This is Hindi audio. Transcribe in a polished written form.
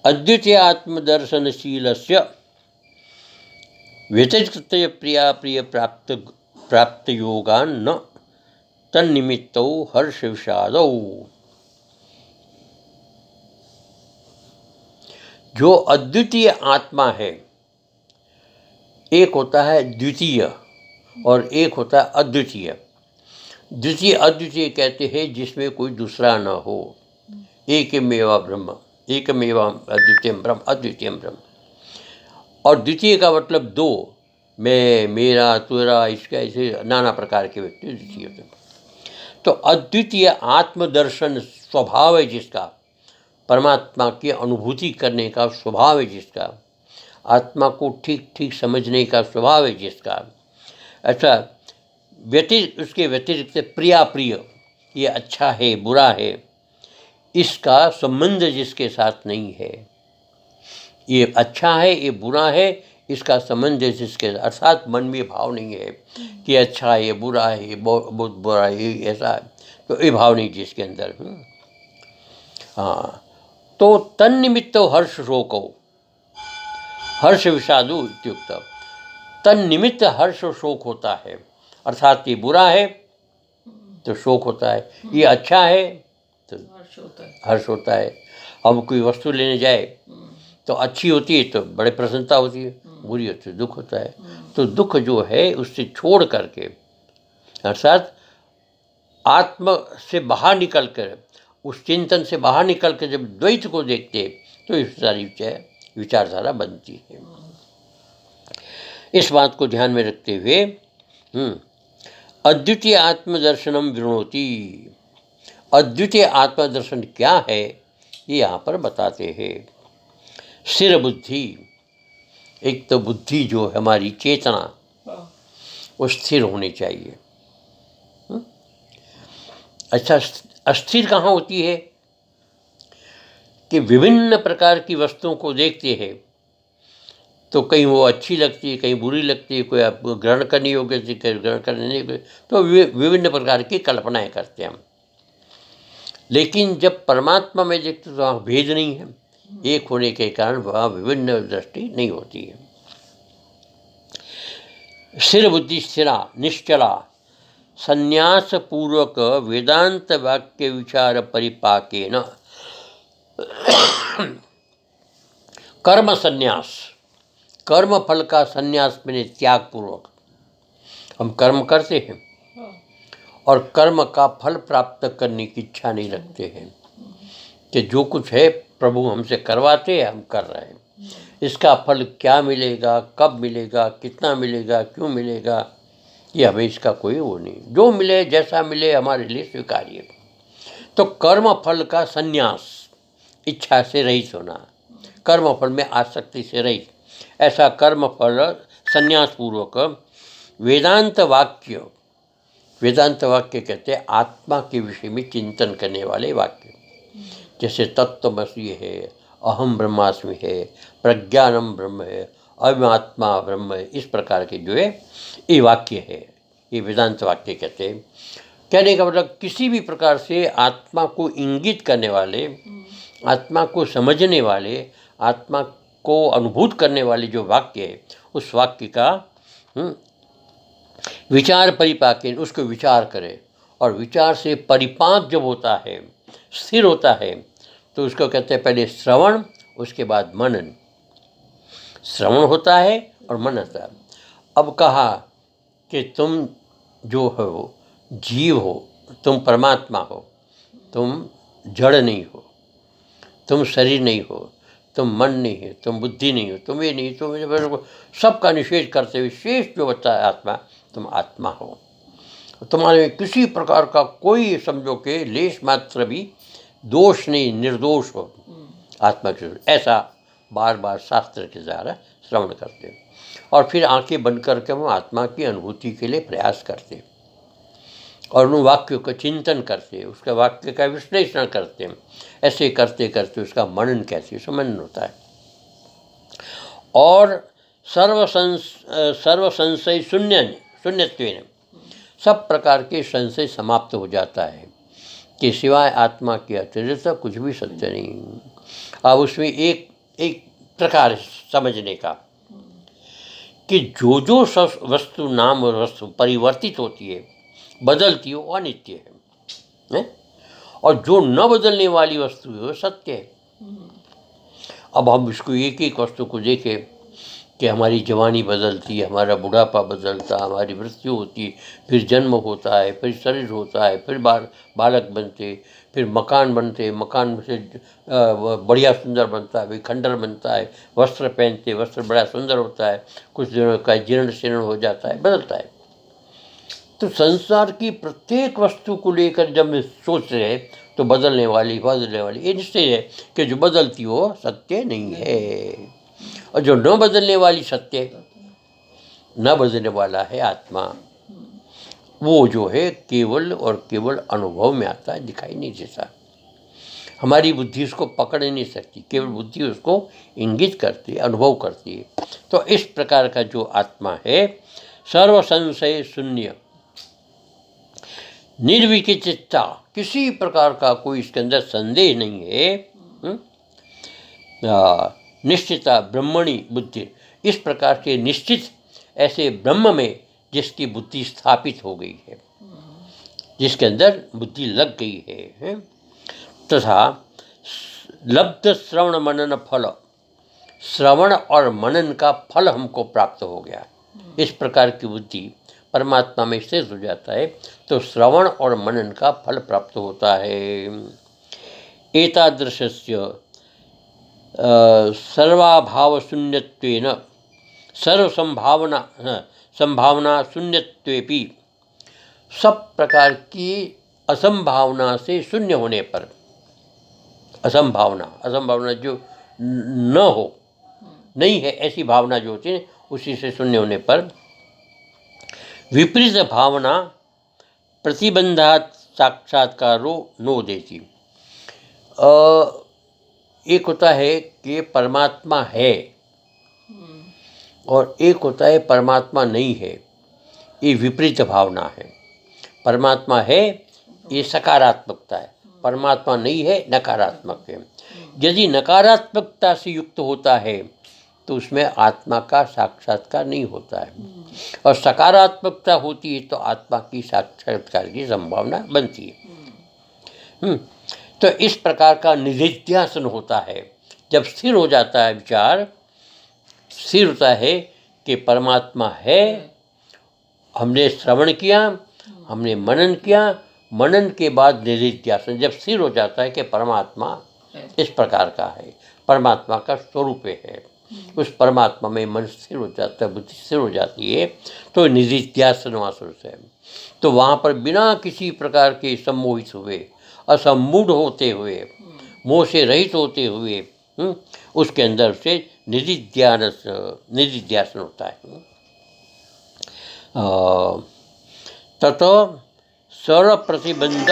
अद्वितीय आत्मदर्शनशीलस्य व्यतिरिक्तय प्रिया प्रिय प्राप्त योगान न तन्निमित्तौ हर्ष विषादौ। जो अद्वितीय आत्मा है, एक होता है द्वितीय और एक होता है अद्वितीय। द्वितीय अद्वितीय कहते हैं जिसमें कोई दूसरा न हो। एकमेव ब्रह्म, एकमेव अद्वितीयम ब्रह्म, अद्वितीयम ब्रह्म। और द्वितीय का मतलब दो, मैं, मेरा, तेरा, इसका, ऐसे नाना प्रकार के व्यक्ति द्वितीय होते हैं। तो अद्वितीय आत्मदर्शन स्वभाव है जिसका, परमात्मा की अनुभूति करने का स्वभाव है जिसका, आत्मा को ठीक ठीक समझने का स्वभाव है जिसका, ऐसा उसके व्यतिरिक्त प्रिया प्रिय, ये अच्छा है बुरा है, इसका संबंध जिसके साथ नहीं है, ये अच्छा है ये बुरा है, इसका संबंध जिसके, अर्थात मन में भाव नहीं है कि अच्छा है ये बुरा है, ये बहुत बुरा है, ऐसा है, तो ये भाव नहीं जिसके अंदर। हाँ, तो तन्निमित्तो हर्ष शोको हर्ष विषादु इत्युक्त। तन्निमित्त हर्ष शोक होता है, अर्थात ये बुरा है तो शोक होता है, ये अच्छा है तो हर्ष होता है। हम कोई वस्तु लेने जाए तो अच्छी होती है तो बड़े प्रसन्नता होती है, बुरी होती है दुख होता है। तो दुख जो है उससे छोड़ करके, अर्थात आत्म से बाहर निकल कर, उस चिंतन से बाहर निकल कर जब द्वैत को देखते तो इस सारी विचारधारा बनती है। इस बात को ध्यान में रखते हुए अद्वितीय आत्मदर्शनम विवृणोति। अद्वितीय आत्मदर्शन क्या है ये यहाँ पर बताते हैं। स्थिर बुद्धि, एक तो बुद्धि जो है हमारी चेतना वो स्थिर होनी चाहिए। अच्छा, अस्थिर कहाँ होती है कि विभिन्न प्रकार की वस्तुओं को देखते हैं तो कहीं वो अच्छी लगती है, कहीं बुरी लगती है, कोई आपको ग्रहण करनी होगी, कहीं ग्रहण करने नहीं होगी, तो विभिन्न प्रकार की कल्पनाएं करते हैं हम। लेकिन जब परमात्मा में देखते तो वहाँ भेद नहीं है, एक होने के कारण वहाँ विभिन्न दृष्टि नहीं होती है। स्थिर बुद्धि स्थिरा निश्चला संन्यास पूर्वक वेदांत वाक्य विचार परिपाकेन कर्म संन्यास, कर्म फल का संन्यास मैंने त्याग पूर्वक, हम कर्म करते हैं और कर्म का फल प्राप्त करने की इच्छा नहीं रखते हैं कि जो कुछ है प्रभु हमसे करवाते हैं, हम कर रहे हैं, इसका फल क्या मिलेगा, कब मिलेगा, कितना मिलेगा, क्यों मिलेगा, ये हमें इसका कोई वो नहीं, जो मिले जैसा मिले हमारे लिए स्वीकार्य। तो कर्म फल का संन्यास, इच्छा से रहित होना, कर्म फल में आसक्ति से रहित, ऐसा कर्म फल संन्यास पूर्वक वेदांत वाक्य, वेदांत वाक्य कहते हैं आत्मा के विषय में चिंतन करने वाले वाक्य, जैसे तत्त्वमसि है, अहम ब्रह्मास्मि है, प्रज्ञानम ब्रह्म है, अव्यात्मा ब्रह्म है, इस प्रकार के जो है ये वाक्य है, ये वेदांत वाक्य कहते हैं। कहने का मतलब किसी भी प्रकार से आत्मा को इंगित करने वाले, आत्मा को समझने वाले, आत्मा को अनुभूत करने वाले जो वाक्य है, उस वाक्य का विचार परिपाक, उसको विचार करें, और विचार से परिपाक जब होता है, स्थिर होता है, तो उसको कहते हैं पहले श्रवण, उसके बाद मनन। श्रवण होता है और मनन होता है। अब कहा कि तुम जो हो जीव हो, तुम परमात्मा हो, तुम जड़ नहीं हो, तुम शरीर नहीं हो, तुम मन नहीं है, तुम बुद्धि नहीं हो, तुम ये नहीं, तुम सबका निषेध करते हुए शेष जो बचा है आत्मा, तुम आत्मा हो। तुम्हारे में किसी प्रकार का कोई समझो के लेश मात्र भी दोष नहीं, निर्दोष हो आत्मा के, ऐसा बार बार शास्त्र के द्वारा श्रवण करते और फिर आंखें बंद करके हम आत्मा की अनुभूति के लिए प्रयास करते और उन वाक्यों का चिंतन करते, उसका वाक्य का विश्लेषण करते हैं। ऐसे करते करते उसका मनन कैसे समझन होता है और सर्व संशय शून्यत्वेन, सब प्रकार के संशय समाप्त हो जाता है। कि सिवाय आत्मा के अतिरिक्त कुछ भी सत्य नहीं। अब उसमें एक एक प्रकार समझने का कि जो जो वस्तु नाम और वस्तु परिवर्तित होती है, बदलती है, वो अनित्य है? और जो न बदलने वाली वस्तु है वो सत्य है। अब हम इसको एक एक वस्तु को देखें कि हमारी जवानी बदलती है, हमारा बुढ़ापा बदलता, हमारी मृत्यु होती, फिर जन्म होता है, फिर शरीर होता है, फिर बालक बनते, फिर मकान बनते, मकान से बढ़िया सुंदर बनता है, फिर खंडर बनता है, वस्त्र पहनते, वस्त्र बड़ा सुंदर होता है, कुछ दिनों का जीर्ण शीर्ण हो जाता है, बदलता है। तो संसार की प्रत्येक वस्तु को लेकर जब हम सोच रहे हैं तो बदलने वाली ये निश्चय है कि जो बदलती हो सत्य नहीं है, और जो न बदलने वाली सत्य, न बदलने वाला है आत्मा, वो जो है केवल और केवल अनुभव में आता है, दिखाई नहीं देता। हमारी बुद्धि उसको पकड़ नहीं सकती, केवल बुद्धि उसको इंगित करती है, अनुभव करती है। तो इस प्रकार का जो आत्मा है सर्व संशय शून्य, निर्विचित्ता, किसी प्रकार का कोई इसके अंदर संदेह नहीं है। निश्चिता ब्रह्मणि बुद्धि, इस प्रकार के निश्चित ऐसे ब्रह्म में जिसकी बुद्धि स्थापित हो गई है, जिसके अंदर बुद्धि लग गई है। तथा लब्ध श्रवण मनन फल, श्रवण और मनन का फल हमको प्राप्त हो गया, इस प्रकार की बुद्धि परमात्मा में स्थित हो जाता है, तो श्रवण और मनन का फल प्राप्त होता है। एतादृशस्य सर्वाभाव शून्यत्वेन सर्व संभावना शून्यत्वेपि, सब प्रकार की असंभावना से शून्य होने पर, असंभावना जो न हो, नहीं है ऐसी भावना जो होती है, उसी से शून्य होने पर विपरीत भावना प्रतिबंधात साक्षात्कारो नो देती। एक होता है कि परमात्मा है और एक होता है परमात्मा नहीं है, ये विपरीत भावना है। परमात्मा है ये सकारात्मकता है, परमात्मा नहीं है नकारात्मक है। यदि नकारात्मकता से युक्त होता है तो उसमें आत्मा का साक्षात्कार नहीं होता है, और सकारात्मकता होती है तो आत्मा की साक्षात्कार की संभावना बनती है। तो इस प्रकार का निधिध्यासन होता है। जब स्थिर हो जाता है विचार, स्थिर होता है कि परमात्मा है, हमने श्रवण किया, हमने मनन किया, मनन के बाद निधिध्यासन जब स्थिर हो जाता है कि परमात्मा इस प्रकार का है, परमात्मा का स्वरूप है, उस परमात्मा में मन स्थिर हो जाता है, बुद्धि स्थिर हो जाती है, तो निधिध्यासन वहाँ से है। तो वहाँ पर बिना किसी प्रकार के सम्मोहित हुए, असम्मूढ़ होते हुए, मोह से रहित होते हुए, उसके अंदर से निधिध्यासन होता है। ततो सर्व प्रतिबंध